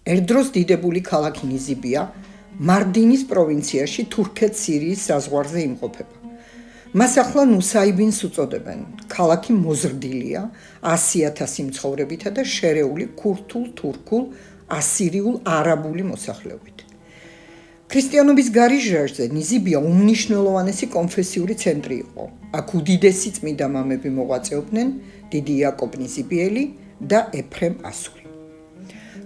ერთდროს დიდებული ქალაქი ნიზიბია მარდინის პროვინციაში თურქეთ-სირიის საზღვარზე იმყოფება. მას ახლა ნუსაიბინს უწოდებენ. ქალაქი მოზრდილია 100,000 მცხოვრებითა და შერეული ქურთულ, თურქულ, ასირიულ, არაბული მოსახლეობით. ქრისტიანობის გარიჟრაჟზე ნიზიბია უმნიშვნელოვანესი კონფესიური ცენტრი იყო. აქ უდიდესი წმინდა მამები მოღვაწეობდნენ, დიდი იაკობ ნიზიბიელი და ეფრემ ასური.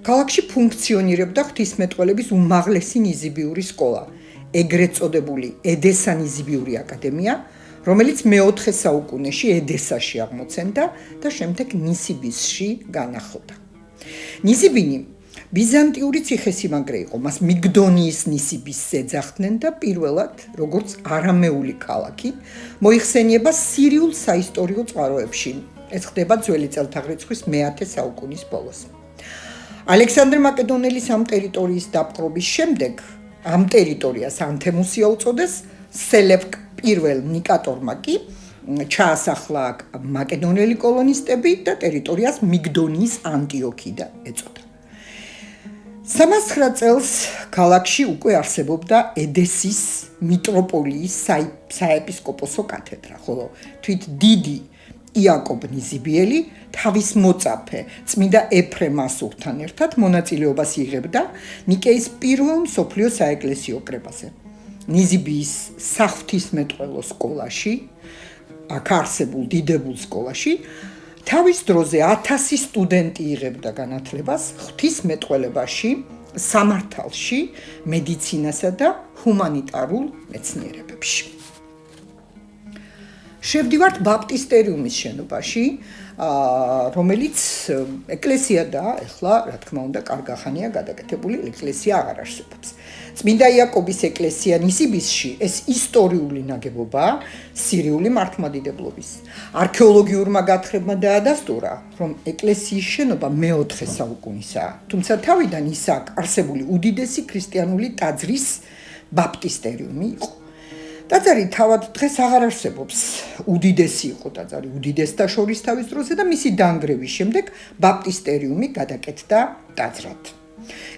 ქალაქში ფუნქციონირებდა ღვთისმეტყველების უმაღლესი ნიზიბიური სკოლა, ეგრეთ წოდებული ედესა ნიზიბიური აკადემია, რომელიც მე-4 საუკუნეში ედესაში აღმოცენდა და შემდეგ ნისიბისში განახლდა. ნიზიბინი ბიზანტიური ციხესიმაგრე იყო, მას მიგდონიის ნისიბისს ეძახდნენ და პირველად, როგორც არამეული ქალაქი, მოიხსენიება სირიულ საისტორიო წყაროებში. ეს ხდება ძველი წელთაღრიცხვის მე-10 საუკუნის ბოლოს. ალექსანდრე მაკედონელის ამ ტერიტორიის დაპყრობის შემდეგ ამ ტერიტორიას ანთემუსია უწოდეს, სელევკ პირველ ნიკატორმა კი ჩაასახლა მაკედონელი კოლონისტები და ტერიტორიას მიგდონიის ანტიოქია ეწოდა. 309 წელს ქალაქში უკვე არსებობდა ედესის მიტროპოლიის საეპისკოპოსო კათედრა, ხოლო თვით დიდი იაკობ ნიზიბიელი თავის მოწაფე წმინდა ეფრემ ასურთან ერთად მონაწილეობას იღებდა ნიკეის პირველ მსოფლიო საეკლესიო კრებაზე. ნიზიბიის საღვთისმეტყველო სკოლაში, აქ არსებულ დიდებულ სკოლაში, თავის დროზე 1000 სტუდენტი იღებდა განათლებას ღვთისმეტყველებაში, სამართალში, მედიცინასა და ჰუმანიტარულ მეცნიერებებში. შევდივართ ბაპტისტერიუმის შენობაში, რომელიც ეკლესია და ეხლა, რა თქმა უნდა, კარგახანია გადაკეთებული, ეკლესია აღარ არსებობს. წმინდა იაკობის ეკლესია ნისიბისში ეს ისტორიული ნაგებობაა სირიული მართლმადიდებლობის. არქეოლოგიურმა გათხრებმა დაადასტურა, რომ ეკლესიის შენობა მე-4 საუკუნისაა, თუმცა თავიდან ის აქ არსებული უდიდესი ქრისტიანული ტაძრის ბაპტისტერიუმი იყო. ტაძარი თავად დღეს აღარ არსებობს. უდიდესი იყო ტაძარი უდიდესთა შორის თავის დროზე და მისი დანგრევის შემდეგ ბაპტისტერიუმი გადაკეთდა ტაძრად.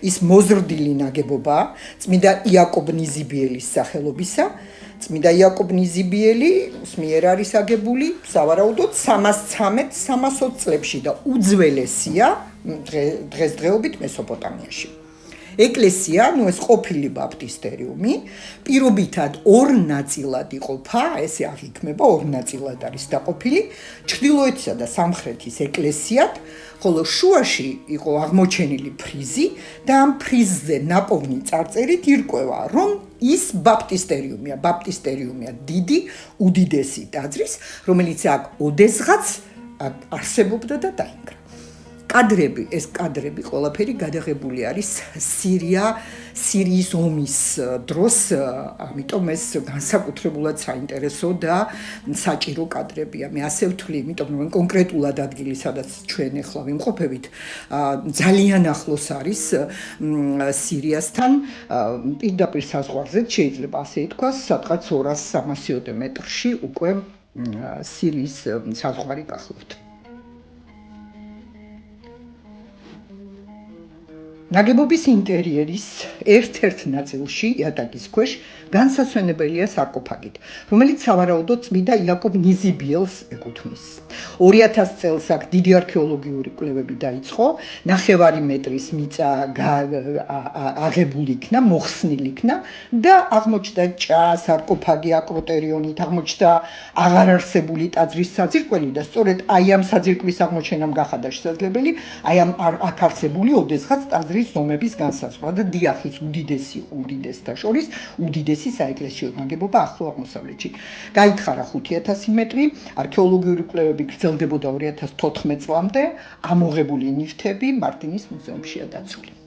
ის მოზრდილი ნაგებობაა წმინდა იაკობ ნიზიბიელის სახელობისა. წმინდა იაკობ ნიზიბიელის მიერ არის აგებული სავარაუდოდ 313-320 წლებში და უძველესია დღესდღეობით მესოპოტამიაში. ეკლესია, ეს ყოფილი ბაპტისტერიუმი, პირობითად ორ ნაწილად იყოფა, ესე აღიქმება, ორ ნაწილად არის დაყოფილი, ჩრდილოეთისა და სამხრეთის ეკლესიად, ხოლო შუაში იყო აღმოჩენილი ფრიზი და ამ ფრიზზე ნაპოვნი წარწერით ირკვევა, რომ ის ბაპტისტერიუმია დიდი, უდიდესი ტაძრის, რომელიც აქ ოდესღაც არსებობდა და დაინგრა. ეს კადრები ყველაფერი გადაღებული არის სირიის ომის დროს, ამიტომ ეს განსაკუთრებულად საინტერესო და საჭირო კადრებია. მე ასე ვთვლი, იმიტომ რომ კონკრეტულად ადგილი, სადაც ჩვენ ახლა ვიმყოფებით, ძალიან ახლოს არის სირიასთან, პირდაპირ საზღვარზე, შეიძლება ასე ითქვას, სადღაც 200-300 მეტრში უკვე სირიის საზღვარი გახლავთ. ნაგებობის ინტერიერის ერთ-ერთ ნაწილში, იატაკის ქვეშ, განსასვენებელია სარკოფაგით, რომელიც სავარაუდოდ წმინდა იაკობ ნიზიბიელს ეკუთვნის. 2000 წელს აქ დიდი არქეოლოგიური კვლევები დაიწყო, 9 მეტრის მიწა აღებული იქნა, მოხსნილი იქნა და აღმოჩნდა ჭა, სარკოფაგი აკროტერიონით, აღმოჩნდა აღარ არსებული ტაძრის საძირკველი და სწორედ აი ამ საძირკვის აღმოჩენამ გახადა შესაძლებელი, აი ამ აქ არსებული ოდესღაც ტაძრის ზომების განსაზღვრა და დიახის უდიდესთა შორის უდიდესი საეკლესიო ნაგებობა ახლო აღმოსავლეთში. გაითხარა 5000 მეტრი, არქეოლოგიური კვლევები გრძელდებოდა 2014 წლამდე, ამოღებული ნივთები მარდინის მუზეუმშია დაცული.